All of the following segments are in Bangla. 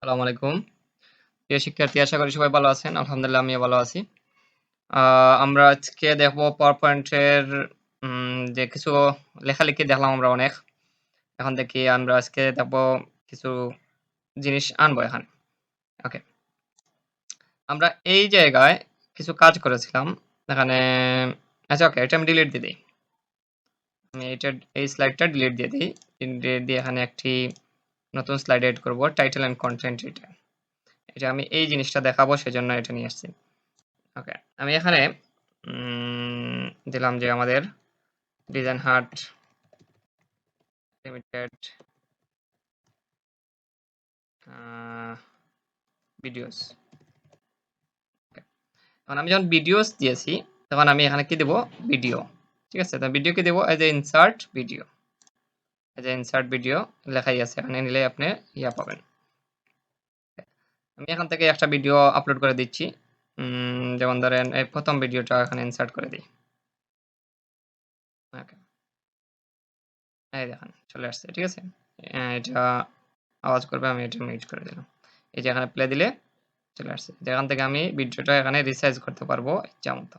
আসসালামু আলাইকুম। প্রিয় শিক্ষার্থী, আশা করি সবাই ভালো আছেন। আলহামদুলিল্লাহ আমিও ভালো আছি। আমরা আজকে দেখব PowerPoint এর যে কিছু লেখালেখি দেখলাম আমরা অনেক। এখন দেখি আমরা আজকে দেখব কিছু জিনিস আনবো এখানে। ওকে। আমরা এই জায়গায় কিছু কাজ করেছিলাম। এখানে আচ্ছা ওকে, এটা আমি ডিলিট দিয়ে দেই। আমি এই স্লাইডটা ডিলিট দিয়ে দেই। ডিলিট দিয়ে এখানে একটি নতুন স্লাইড এড করব। টাইটেল এন্ড কনটেন্ট এটা। এটা আমি এই জিনিসটা দেখাবো সেজন্য এটা নিয়ে আসছি। ওকে, আমি এখানে দিলাম যে আমাদের ডিজাইন হাট লিমিটেড ভিডিওস। এখন আমি যখন ভিডিওস দিয়েছি তখন আমি এখানে কি দেব, ভিডিও। ঠিক আছে, তো ভিডিও কি দেব, as a insert video. As a insert video লেখাই আছে, এখানে নিলে আপনি ইয়া পাবেন। আমি এখান থেকে একটা ভিডিও আপলোড করে দিচ্ছি। যেমন ধরেন এই প্রথম ভিডিওটা এখানে ইনসার্ট করে দিই। ওকে, এই দেখেন চলে আসছে। ঠিক আছে, এটা আওয়াজ করবে, আমি এটা মিউট করে দিলাম। এই যে এখানে প্লে দিলে চলে আসছে। যেখান থেকে আমি ভিডিওটা এখানে রিসাইজ করতে পারবো ইচ্ছা মতো।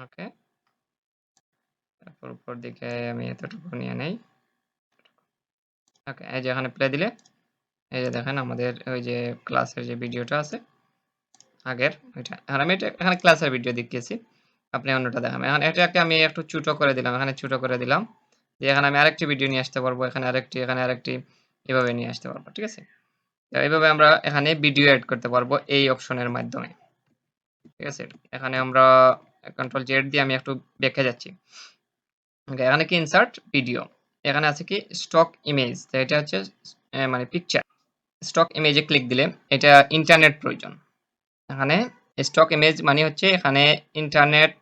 ওকে, তারপর উপর দিকে আমি এতটুকু নিয়ে নেই। ওকে, এই যে এখানে প্লে দিলে এই যে দেখেন আমাদের ওই যে ক্লাসের যে ভিডিওটা আছে আগের ওইটা। এখন আমি এটা এখানে ক্লাসের ভিডিও দেখিয়েছি, আপনি অন্যটা দেখাবেন। এখন এটাকে আমি একটু ছোট করে দিলাম, এখানে ছোট করে দিলাম, যে এখানে আমি আরেকটি ভিডিও নিয়ে আসতে পারবো, এখানে আরেকটি এভাবে নিয়ে আসতে পারবো। ঠিক আছে, এইভাবে আমরা এখানে ভিডিও এড করতে পারবো এই অপশনের মাধ্যমে। ঠিক আছে, এখানে আমরা কন্ট্রোল জেড দিয়ে আমি একটু দেখে যাচ্ছি। ওকে, এখানে কি ইনসার্ট ভিডিও, এখানে আছে কি স্টক ইমেজ, তো এটা হচ্ছে মানে পিকচার। স্টক ইমেজে ক্লিক দিলে এটা ইন্টারনেট প্রয়োজন। এখানে স্টক ইমেজ মানে হচ্ছে এখানে ইন্টারনেট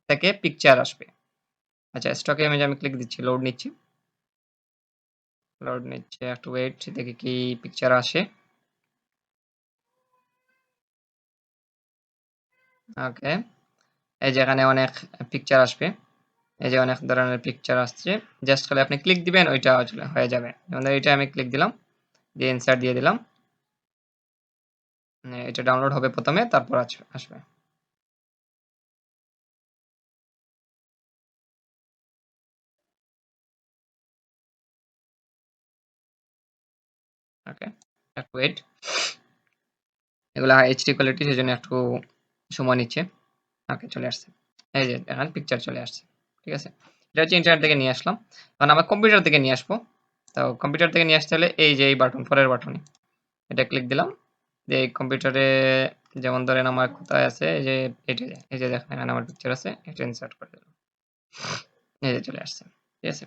থেকে পিকচার আসবে। আচ্ছা, স্টক ইমেজ আমি ক্লিক দিচ্ছি, লোড নিচ্ছি, একটু ওয়েট, দেখি কি পিকচার আসে। ওকে, এই যে এখানে অনেক পিকচার আসবে, এই যে অনেক ধরনের পিকচার আসছে। জাস্ট খালি আপনি ক্লিক দিবেন, ওইটা হয়ে যাবে। যেমন এটা আমি ক্লিক দিলাম, দিয়ে ইনসার্ট দিয়ে দিলাম, এটা ডাউনলোড হবে প্রথমে, তারপর আসবে। ওকে, একটু ওয়েট, এগুলো এইচডি কোয়ালিটি, সেজন্য একটু সময় নিচ্ছে। ওকে, চলে আসছে। এই যে এখন পিকচার চলে আসছে। ঠিক আছে, এটা হচ্ছে ইন্টারনেট থেকে নিয়ে আসলাম। এখন আমার কম্পিউটার থেকে নিয়ে আসবো। তো কম্পিউটার থেকে নিয়ে আসতে হলে এই যে এই বাটন, পরের বাটনে এটা ক্লিক দিলাম, যে এই কম্পিউটারে যেমন ধরেন আমার কোথায় আছে, এই যে এটা, এই যে দেখেন এখানে আমার পিকচার আছে, এটা ইনসার্ট করে দিলাম, এই যে চলে আসছে। ঠিক আছে,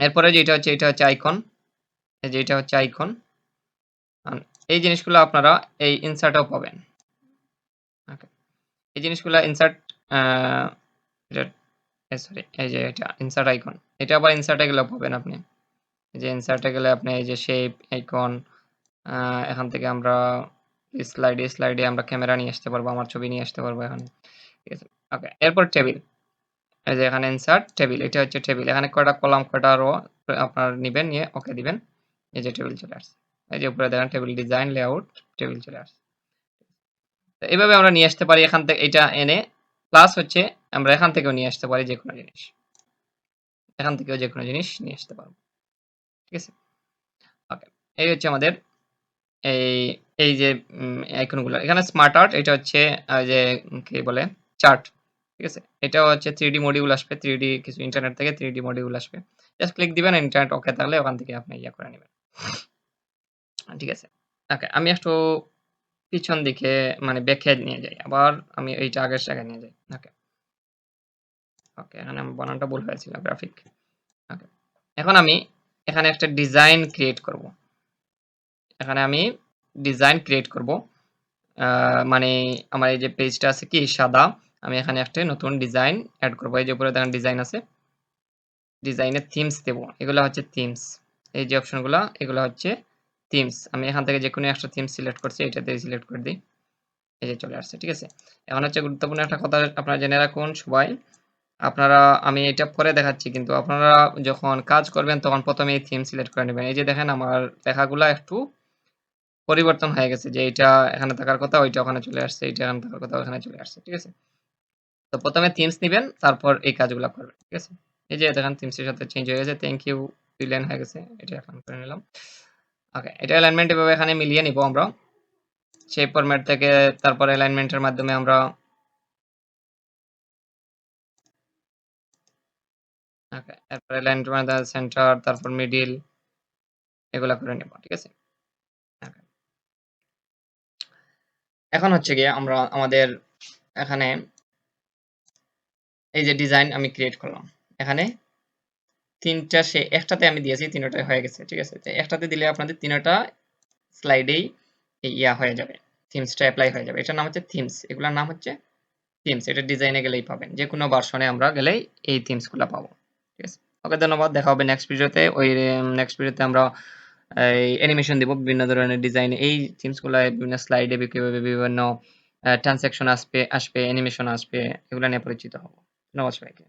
এরপরে যে এটা হচ্ছে আইকন, এই যে এটা হচ্ছে আইকন। এই জিনিসগুলো আপনারা এই ইনসার্টেও পাবেন। ওকে, এই জিনিসগুলো ইনসার্ট, সরি, এই যে এটা ইনসার্ট আইকন, এটা আবার ইনসার্টে গেলে পাবেন আপনি। এই যে ইনসার্টে গেলে আপনি এই যে শেপ আইকন, এখান থেকে আমরা স্লাইডে আমরা ক্যামেরা নিয়ে আসতে পারবো, আমার ছবি নিয়ে আসতে পারবো এখানে। ঠিক আছে, ওকে, এরপর টেবিল, এই যে এখানে ইনসার্ট টেবিল, এটা হচ্ছে টেবিল। এখানে কয়টা কলাম কয়টা রো আপনার নিবেন, নিয়ে ওকে দিবেন, এই যে টেবিল চলে আসছে। এই যে উপরে দেখেন টেবিল ডিজাইন লেআউট, টেবিল চলে আসছে। তো এইভাবে আমরা নিয়ে আসতে পারি এখান থেকে এটা এনে, প্লাস হচ্ছে আমরা এখান থেকেও নিয়ে আসতে পারি যে কোনো জিনিস, এখান থেকেও যে কোনো জিনিস নিয়ে আসতে পারবো। ঠিক আছে, ওকে, এই হচ্ছে আমাদের এই এই যে আইকনগুলো। এখানে স্মার্ট আর্ট, এটা হচ্ছে যে কি বলে চার্ট। ঠিক আছে, এটাও হচ্ছে 3D মডিউল আসবে, 3D কিছু ইন্টারনেট থেকে 3D মডিউল আসবে। জাস্ট ক্লিক দিবেন, ইন্টারনেট ওকে থাকলে ওখান থেকে আপনি ইয়া করে নেবেন। ঠিক আছে, ওকে, আমি একটু পিছন দিকে মানে ব্যাকে নিয়ে যাই, আবার আমি এইটা আগের জায়গায় নিয়ে যাই। ওকে, ওকে, এখানে আমার বানানটা ভুল হয়েছিল, গ্রাফিক। ওকে, এখন আমি এখানে একটা ডিজাইন ক্রিয়েট করব। এখানে আমি ডিজাইন ক্রিয়েট করব, মানে আমার এই যে পেজটা আছে কি সাদা, আমি এখানে একটা নতুন ডিজাইন অ্যাড করব। এই যে উপরে দেখেন ডিজাইন আছে, ডিজাইনের থিমস দেব, এগুলো হচ্ছে থিমস। এই যে অপশনগুলো, এগুলো হচ্ছে থিমস। আমি এখান থেকে যে কোনো একটা থিম সিলেক্ট করছি, এটাতে সিলেক্ট করে দিই, এই যে চলে আসছে। ঠিক আছে, এখন হচ্ছে গুরুত্বপূর্ণ একটা কথা আপনারা জেনে রাখুন সবাই, আপনারা আমি এটা পরে দেখাচ্ছি কিন্তু আপনারা যখন কাজ করবেন তখন ১ম এই থিম সিলেক্ট করে নিবেন। এই যে দেখেন আমার লেখাগুলা একটু পরিবর্তন হয়ে গেছে যে এইটা এখানে থাকার কথা ওইটা ওখানে চলে আসছে, এইটা এখানে থাকার কথা ওখানে চলে আসছে। ঠিক আছে? তো ১ম এ থিমস নিবেন তারপর এই কাজগুলা করবেন। ঠিক আছে? এই যে দেখেন থিমস এর সাথে চেঞ্জ হয়ে গেছে। থ্যাংক ইউ ২ লাইন হয়ে গেছে। এটা এখন করে নিলাম। ওকে, এটা অ্যালাইনমেন্ট এভাবে এখানে মিলিয়ে নিব আমরা। শেপ ফরম্যাট থেকে তারপর অ্যালাইনমেন্ট এর মাধ্যমে আমরা ওকে, এরপর অ্যালাইনমেন্ট সেন্টার তারপর মিডল এগুলা করে নেব। ঠিক আছে? ওকে। এখন হচ্ছে গিয়ে আমরা আমাদের এখানে এই যে ডিজাইন আমি ক্রিয়েট করলাম। এখানে ৩ টা একটাতে আমি দিয়েছি ৩ টাই হয়ে গেছে। ঠিক আছে? তো একটাতে দিলে আপনাদের ৩ টা স্লাইডেই হয়ে যাবে। থিমসটা এপ্লাই হয়ে যাবে। এটার নাম হচ্ছে থিমস। এগুলার নাম হচ্ছে থিমস। এটা ডিজাইনে গেলেই পাবেন। যেকোনো ভার্সনে আমরা গেলেই এই থিমস গুলা পাবো। ঠিক আছে? ওকে, ধন্যবাদ। দেখা হবে নেক্সট ভিডিওতে। নেক্সট ভিডিওতে আমরা এই অ্যানিমেশন দিব বিভিন্ন ধরনের ডিজাইন। এই থিমস গুলা বিভিন্ন স্লাইডে কিভাবে বিভিন্ন ট্রান্সেকশন আসবে, অ্যানিমেশন আসবে এগুলা নিয়ে পরিচিত হব। ধন্যবাদ সবাইকে।